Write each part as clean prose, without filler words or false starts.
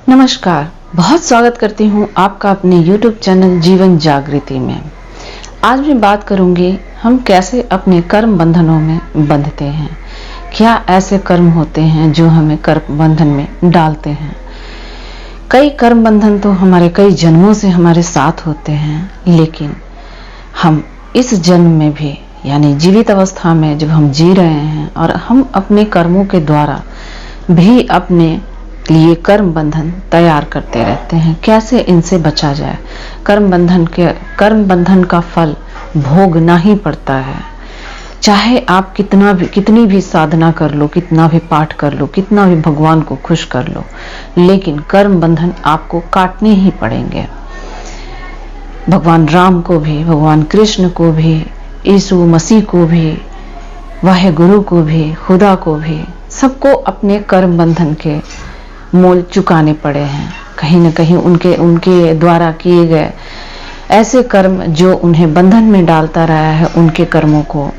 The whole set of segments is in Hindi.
नमस्कार, बहुत स्वागत करती हूँ आपका अपने YouTube चैनल जीवन जागृति में। आज मैं बात करूँगी हम कैसे अपने कर्म बंधनों में बंधते हैं। क्या ऐसे कर्म होते हैं जो हमें कर्म बंधन में डालते हैं। कई कर्म बंधन तो हमारे कई जन्मों से हमारे साथ होते हैं, लेकिन हम इस जन्म में भी यानी जीवित अवस्था में जब हम जी रहे हैं और हम अपने कर्मों के द्वारा भी अपने लिए कर्म बंधन तैयार करते रहते हैं। कैसे इनसे बचा जाए। कर्म बंधन का फल भोगना ही पड़ता है। चाहे आप कितनी भी साधना कर लो, कितना भी पाठ कर लो, कितना भी भगवान को खुश कर लो, लेकिन कर्म बंधन आपको काटने ही पड़ेंगे। भगवान राम को भी, भगवान कृष्ण को भी, यीशु मसीह को भी, वाहेगुरु को भी, खुदा को भी, सबको अपने कर्म बंधन के मोल चुकाने पड़े हैं। कहीं न कहीं उनके द्वारा किए गए ऐसे कर्म जो उन्हें बंधन में डालता रहा है, उनके कर्मों को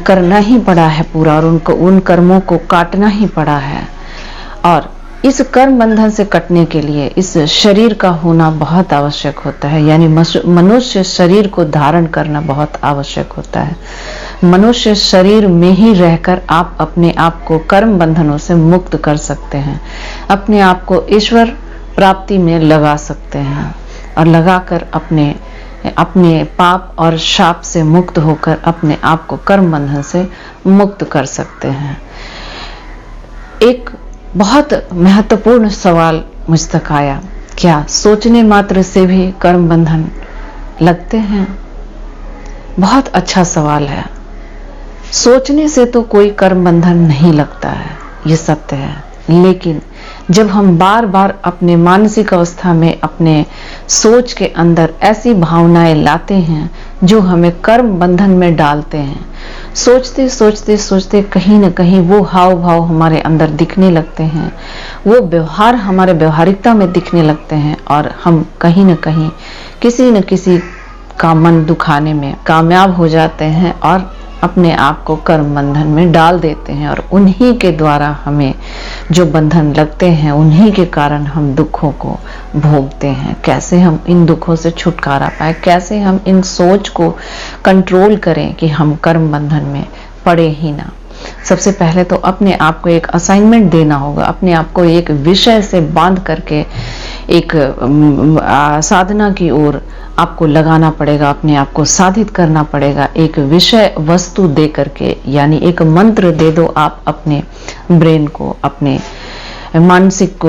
करना ही पड़ा है पूरा, और उन कर्मों को काटना ही पड़ा है। और इस कर्म बंधन से कटने के लिए इस शरीर का होना बहुत आवश्यक होता है, यानी मनुष्य शरीर को धारण करना बहुत आवश्यक होता है। मनुष्य शरीर में ही रहकर आप अपने आप को कर्म बंधनों से मुक्त कर सकते हैं, अपने आप को ईश्वर प्राप्ति में लगा सकते हैं और लगाकर अपने पाप और शाप से मुक्त होकर अपने आप को कर्म बंधन से मुक्त कर सकते हैं। एक बहुत महत्वपूर्ण सवाल मुझ तक आया, क्या सोचने मात्र से भी कर्म बंधन लगते हैं? बहुत अच्छा सवाल है। सोचने से तो कोई कर्म बंधन नहीं लगता है, ये सत्य है, लेकिन जब हम बार बार अपने मानसिक अवस्था में अपने सोच के अंदर ऐसी भावनाएं लाते हैं जो हमें कर्म बंधन में डालते हैं, सोचते सोचते सोचते कहीं न कहीं वो हाव भाव हमारे अंदर दिखने लगते हैं, वो व्यवहार हमारे व्यवहारिकता में दिखने लगते हैं, और हम कहीं न कहीं किसी न किसी का मन दुखाने में कामयाब हो जाते हैं और अपने आप को कर्म बंधन में डाल देते हैं। और उन्हीं के द्वारा हमें जो बंधन लगते हैं, उन्हीं के कारण हम दुखों को भोगते हैं। कैसे हम इन दुखों से छुटकारा पाए, कैसे हम इन सोच को कंट्रोल करें कि हम कर्म बंधन में पड़े ही ना। सबसे पहले तो अपने आप को एक असाइनमेंट देना होगा, अपने आप को एक विषय से बांध करके एक साधना की ओर आपको लगाना पड़ेगा, अपने आप को साधित करना पड़ेगा। एक विषय वस्तु दे करके, यानी एक मंत्र दे दो आप अपने ब्रेन को, अपने मानसिक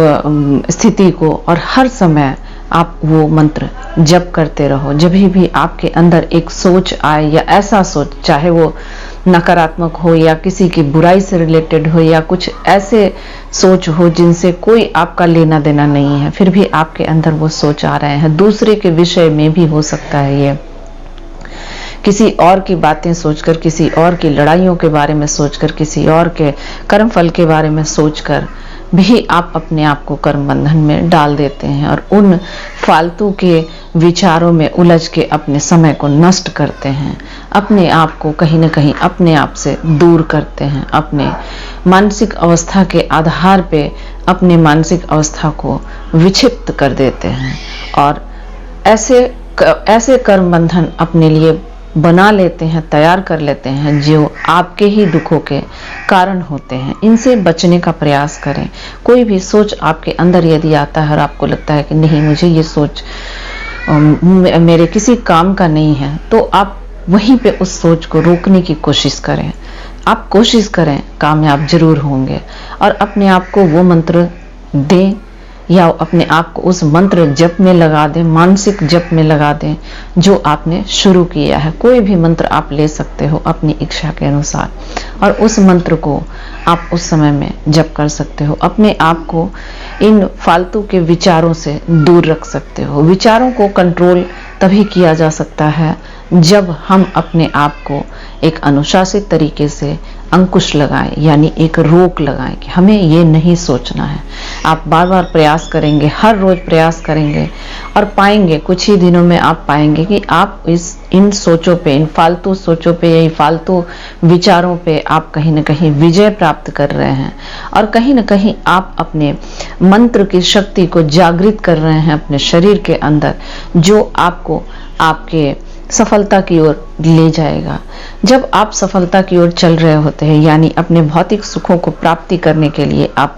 स्थिति को, और हर समय आप वो मंत्र जप करते रहो। जब भी आपके अंदर एक सोच आए, या ऐसा सोच, चाहे वो नकारात्मक हो या किसी की बुराई से रिलेटेड हो, या कुछ ऐसे सोच हो जिनसे कोई आपका लेना देना नहीं है, फिर भी आपके अंदर वो सोच आ रहे हैं, दूसरे के विषय में भी हो सकता है, ये किसी और की बातें सोचकर, किसी और की लड़ाइयों के बारे में सोचकर, किसी और के कर्म फल के बारे में सोचकर भी आप अपने आप को कर्म बंधन में डाल देते हैं, और उन फालतू के विचारों में उलझ के अपने समय को नष्ट करते हैं, अपने आप को कहीं न कहीं अपने आप से दूर करते हैं, अपने मानसिक अवस्था के आधार पे अपने मानसिक अवस्था को विक्षिप्त कर देते हैं, और ऐसे कर्म बंधन अपने लिए बना लेते हैं, तैयार कर लेते हैं, जो आपके ही दुखों के कारण होते हैं। इनसे बचने का प्रयास करें। कोई भी सोच आपके अंदर यदि आता है और आपको लगता है कि नहीं, मुझे ये सोच मेरे किसी काम का नहीं है, तो आप वहीं पे उस सोच को रोकने की कोशिश करें। आप कोशिश करें, कामयाब जरूर होंगे। और अपने आप को वो मंत्र दें, या अपने आप को उस मंत्र जप में लगा दें, मानसिक जप में लगा दें जो आपने शुरू किया है। कोई भी मंत्र आप ले सकते हो अपनी इच्छा के अनुसार, और उस मंत्र को आप उस समय में जप कर सकते हो। अपने आप को इन फालतू के विचारों से दूर रख सकते हो। विचारों को कंट्रोल तभी किया जा सकता है जब हम अपने आप को एक अनुशासित तरीके से अंकुश लगाएं, यानी एक रोक लगाएं कि हमें ये नहीं सोचना है। आप बार बार प्रयास करेंगे, हर रोज प्रयास करेंगे और पाएंगे, कुछ ही दिनों में आप पाएंगे कि आप इन सोचों पे, इन फालतू सोचों पे या फालतू विचारों पे आप कहीं ना कहीं विजय प्राप्त कर रहे हैं और कहीं ना कहीं आप अपने मंत्र की शक्ति को जागृत कर रहे हैं अपने शरीर के अंदर, जो आपको आपके सफलता की ओर ले जाएगा। जब आप सफलता की ओर चल रहे होते हैं, यानी अपने भौतिक सुखों को प्राप्ति करने के लिए, आप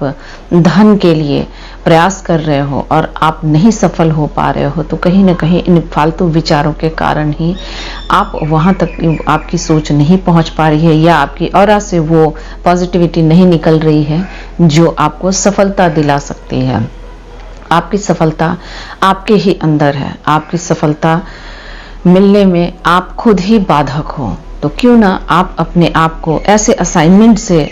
धन के लिए प्रयास कर रहे हो और आप नहीं सफल हो पा रहे हो, तो कहीं ना कहीं इन फालतू विचारों के कारण ही आप वहां तक आपकी सोच नहीं पहुंच पा रही है या आपकी ऑरा से वो पॉजिटिविटी नहीं निकल रही है जो आपको सफलता दिला सकती है। आपकी सफलता आपके ही अंदर है। आपकी सफलता मिलने में आप खुद ही बाधक हो, तो क्यों ना आप अपने आप को ऐसे असाइनमेंट से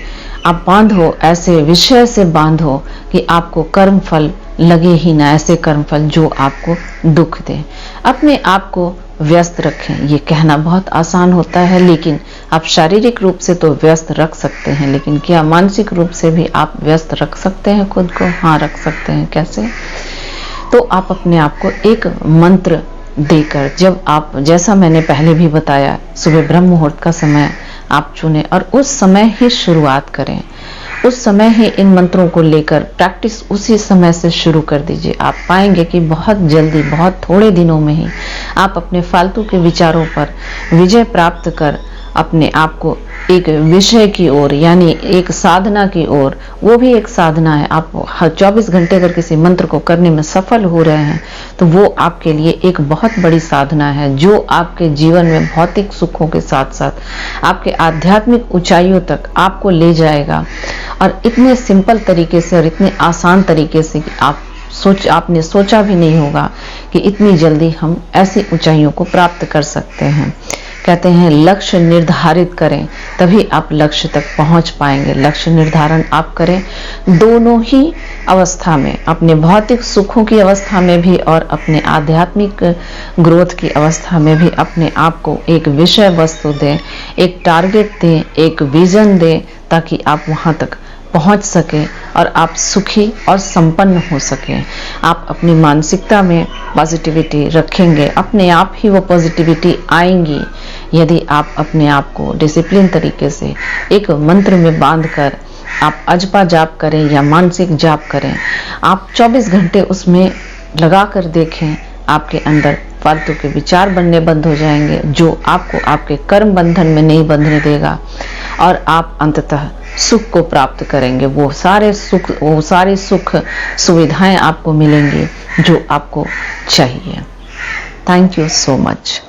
आप बांधो, ऐसे विषय से बांधो कि आपको कर्म फल लगे ही ना, ऐसे कर्म फल जो आपको दुख दे। अपने आप को व्यस्त रखें। ये कहना बहुत आसान होता है, लेकिन आप शारीरिक रूप से तो व्यस्त रख सकते हैं, लेकिन क्या मानसिक रूप से भी आप व्यस्त रख सकते हैं खुद को? हाँ, रख सकते हैं। कैसे? तो आप अपने आप को एक मंत्र देकर, जब आप, जैसा मैंने पहले भी बताया, सुबह ब्रह्म मुहूर्त का समय आप चुनें और उस समय ही शुरुआत करें। उस समय ही इन मंत्रों को लेकर प्रैक्टिस उसी समय से शुरू कर दीजिए। आप पाएंगे कि बहुत जल्दी, बहुत थोड़े दिनों में ही आप अपने फालतू के विचारों पर विजय प्राप्त कर अपने आप को एक विषय की ओर, यानी एक साधना की ओर, वो भी एक साधना है। आप हर 24 घंटे अगर किसी मंत्र को करने में सफल हो रहे हैं तो वो आपके लिए एक बहुत बड़ी साधना है, जो आपके जीवन में भौतिक सुखों के साथ साथ आपके आध्यात्मिक ऊंचाइयों तक आपको ले जाएगा। और इतने सिंपल तरीके से और इतने आसान तरीके से कि आपने सोचा भी नहीं होगा कि इतनी जल्दी हम ऐसी ऊंचाइयों को प्राप्त कर सकते हैं। कहते हैं लक्ष्य निर्धारित करें, तभी आप लक्ष्य तक पहुंच पाएंगे। लक्ष्य निर्धारण आप करें दोनों ही अवस्था में, अपने भौतिक सुखों की अवस्था में भी और अपने आध्यात्मिक ग्रोथ की अवस्था में भी अपने आप को एक विषय वस्तु दें, एक टारगेट दें, एक विजन दें, ताकि आप वहां तक पहुंच सके और आप सुखी और संपन्न हो सके। आप अपनी मानसिकता में पॉजिटिविटी रखेंगे, अपने आप ही वो पॉजिटिविटी आएंगी। यदि आप अपने आप को डिसिप्लिन तरीके से एक मंत्र में बांधकर आप अजपा जाप करें या मानसिक जाप करें, आप 24 घंटे उसमें लगा कर देखें, आपके अंदर फालतू के विचार बनने बंद हो जाएंगे, जो आपको आपके कर्म बंधन में नहीं बंधने देगा और आप अंततः सुख को प्राप्त करेंगे। वो सारी सुख सुविधाएं आपको मिलेंगी जो आपको चाहिए। Thank you so much.